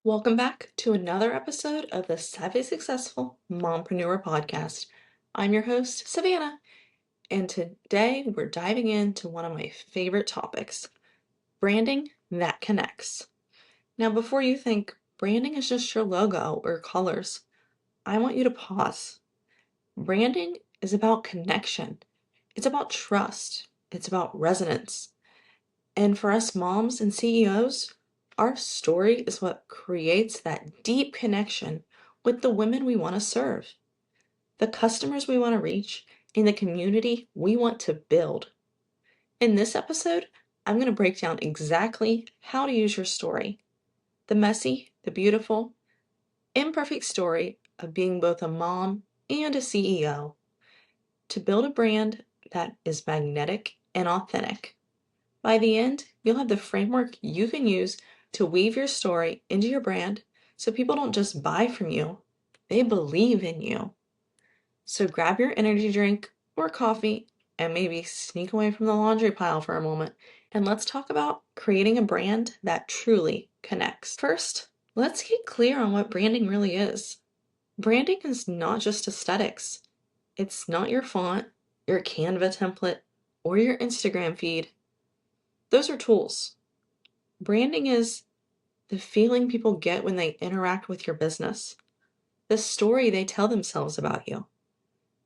Welcome back to another episode of the Savvy Successful Mompreneur podcast. I'm your host, Savannah, and today we're diving into one of my favorite topics, branding that connects. Now, before you think branding is just your logo or colors, I want you to pause. Branding is about connection. It's about trust. It's about resonance. And for us moms and CEOs, our story is what creates that deep connection with the women we want to serve, the customers we want to reach, and the community we want to build. In this episode, I'm going to break down exactly how to use your story, the messy, the beautiful, imperfect story of being both a mom and a CEO to build a brand that is magnetic and authentic. By the end, you'll have the framework you can use to weave your story into your brand so people don't just buy from you, they believe in you. So grab your energy drink or coffee and maybe sneak away from the laundry pile for a moment, and let's talk about creating a brand that truly connects. First, let's get clear on what branding really is. Branding is not just aesthetics. It's not your font, your Canva template, or your Instagram feed. Those are tools. Branding is the feeling people get when they interact with your business, the story they tell themselves about you,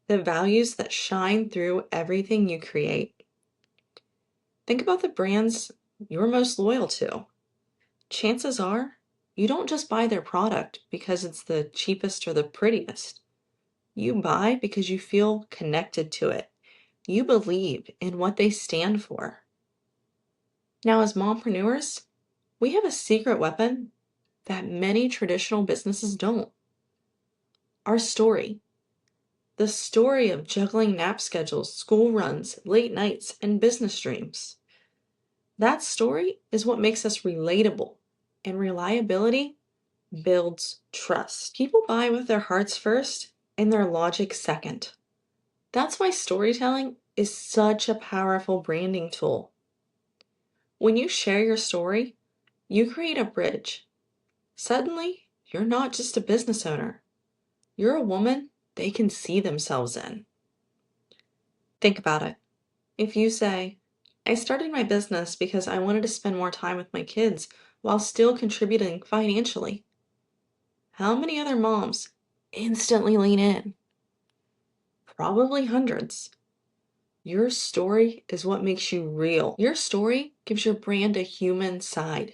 the values that shine through everything you create. Think about the brands you're most loyal to. Chances are you don't just buy their product because it's the cheapest or the prettiest. You buy because you feel connected to it. You believe in what they stand for. Now, as mompreneurs, we have a secret weapon that many traditional businesses don't. Our story. The story of juggling nap schedules, school runs, late nights, and business dreams. That story is what makes us relatable, and reliability builds trust. People buy with their hearts first and their logic second. That's why storytelling is such a powerful branding tool. When you share your story, you create a bridge. Suddenly, you're not just a business owner. You're a woman they can see themselves in. Think about it. If you say, I started my business because I wanted to spend more time with my kids while still contributing financially, how many other moms instantly lean in? Probably hundreds. Your story is what makes you real. Your story gives your brand a human side.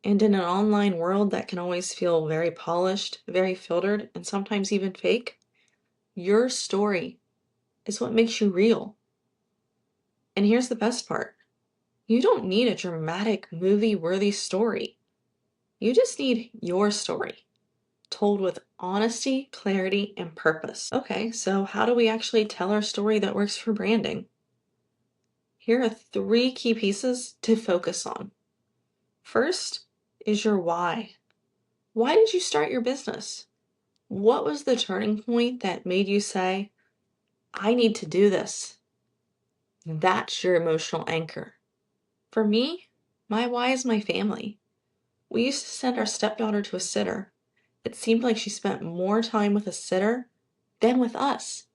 And in an online world that can always feel very polished, very filtered, and sometimes even fake, your story is what makes you real. And here's the best part. You don't need a dramatic, movie-worthy story. You just need your story, told with honesty, clarity, and purpose. Okay, so how do we actually tell our story that works for branding? Here are 3 key pieces to focus on. First is your why. Why did you start your business? What was the turning point that made you say, I need to do this? That's your emotional anchor. For me, my why is my family. We used to send our stepdaughter to a sitter. It seemed like she spent more time with a sitter than with us.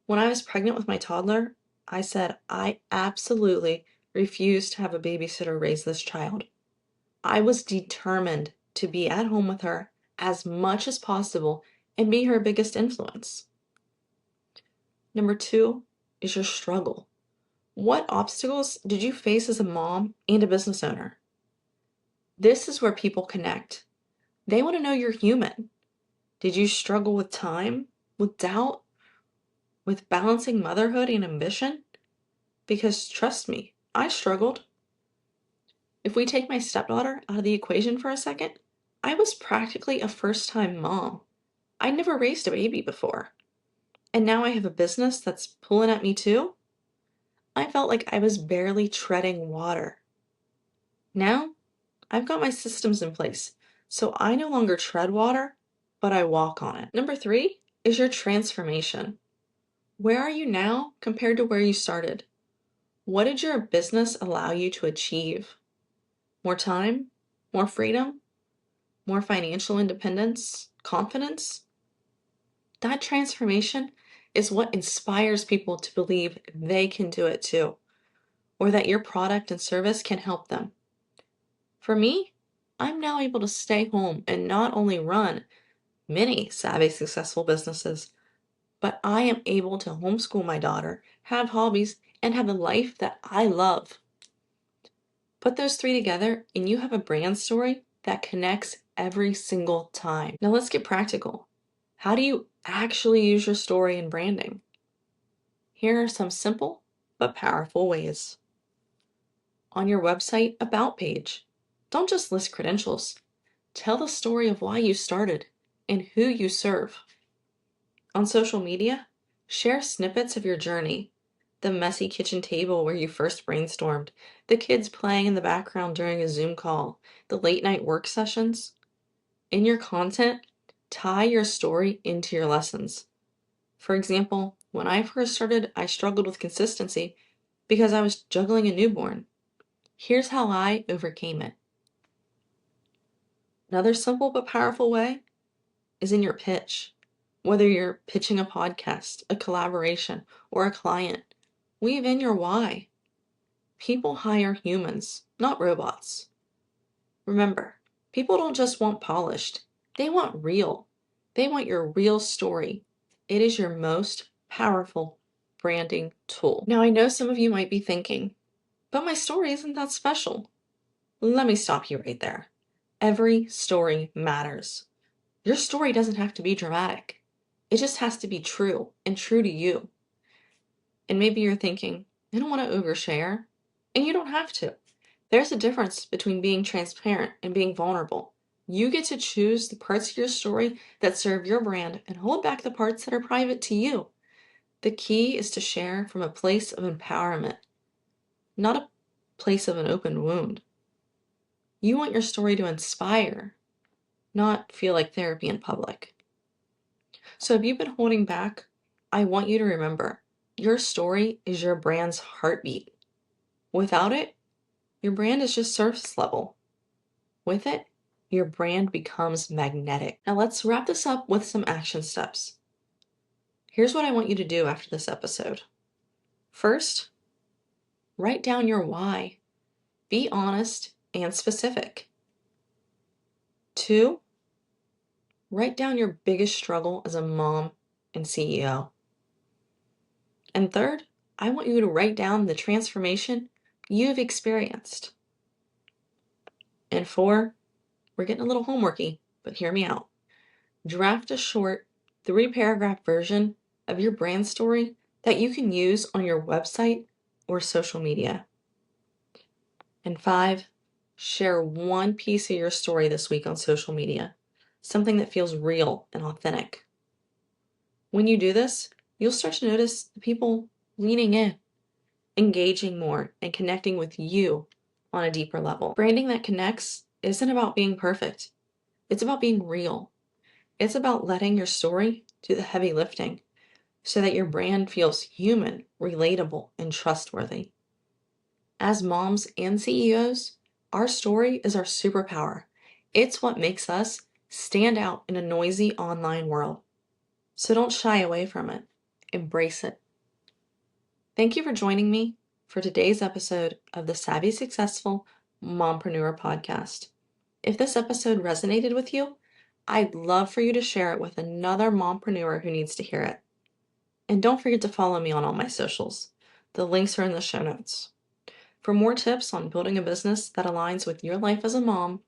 When I was pregnant with my toddler, I said I absolutely refused to have a babysitter raise this child. I was determined to be at home with her as much as possible and be her biggest influence. Number 2 is your struggle. What obstacles did you face as a mom and a business owner? This is where people connect. They want to know you're human. Did you struggle with time, with doubt, with balancing motherhood and ambition? Because trust me, I struggled. If we take my stepdaughter out of the equation for a second, I was practically a first-time mom. I never raised a baby before. And now I have a business that's pulling at me too. I felt like I was barely treading water. Now, I've got my systems in place, so I no longer tread water, but I walk on it. Number 3 is your transformation. Where are you now compared to where you started? What did your business allow you to achieve? More time? more freedom, more financial independence, confidence. That transformation is what inspires people to believe they can do it too, or that your product and service can help them. For me, I'm now able to stay home and not only run many savvy, successful businesses, but I am able to homeschool my daughter, have hobbies, and have the life that I love. Put those three together and you have a brand story that connects every single time. Now let's get practical. How do you actually use your story in branding? Here are some simple but powerful ways. On your website About page, don't just list credentials. Tell the story of why you started and who you serve. On social media, share snippets of your journey. The messy kitchen table where you first brainstormed, the kids playing in the background during a Zoom call, the late night work sessions. In your content, tie your story into your lessons. For example, when I first started, I struggled with consistency because I was juggling a newborn. Here's how I overcame it. Another simple but powerful way is in your pitch. Whether you're pitching a podcast, a collaboration, or a client, weave in your why. People hire humans, not robots. Remember, people don't just want polished, they want real. They want your real story. It is your most powerful branding tool. Now, I know some of you might be thinking, but my story isn't that special. Let me stop you right there. Every story matters. Your story doesn't have to be dramatic. It just has to be true and true to you. And maybe you're thinking, I don't want to overshare. And you don't have to. There's a difference between being transparent and being vulnerable. You get to choose the parts of your story that serve your brand and hold back the parts that are private to you. The key is to share from a place of empowerment, not a place of an open wound. You want your story to inspire, not feel like therapy in public. So if you've been holding back, I want you to remember, your story is your brand's heartbeat. Without it, your brand is just surface level. With it, your brand becomes magnetic. Now let's wrap this up with some action steps. Here's what I want you to do after this episode. First, write down your why. Be honest and specific. 2, write down your biggest struggle as a mom and CEO. And third, I want you to write down the transformation you've experienced. And 4, we're getting a little homeworky, but hear me out. Draft a short 3-paragraph version of your brand story that you can use on your website or social media. And 5, share one piece of your story this week on social media, something that feels real and authentic. When you do this, you'll start to notice the people leaning in, engaging more, and connecting with you on a deeper level. Branding that connects isn't about being perfect. It's about being real. It's about letting your story do the heavy lifting so that your brand feels human, relatable, and trustworthy. As moms and CEOs, our story is our superpower. It's what makes us stand out in a noisy online world. So don't shy away from it. Embrace it. Thank you for joining me for today's episode of the Savvy Successful Mompreneur podcast. If this episode resonated with you, I'd love for you to share it with another mompreneur who needs to hear it. And don't forget to follow me on all my socials. The links are in the show notes. For more tips on building a business that aligns with your life as a mom,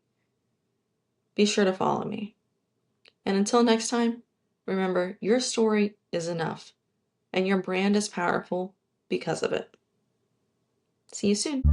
be sure to follow me. And until next time, remember, your story is enough, and your brand is powerful because of it. See you soon.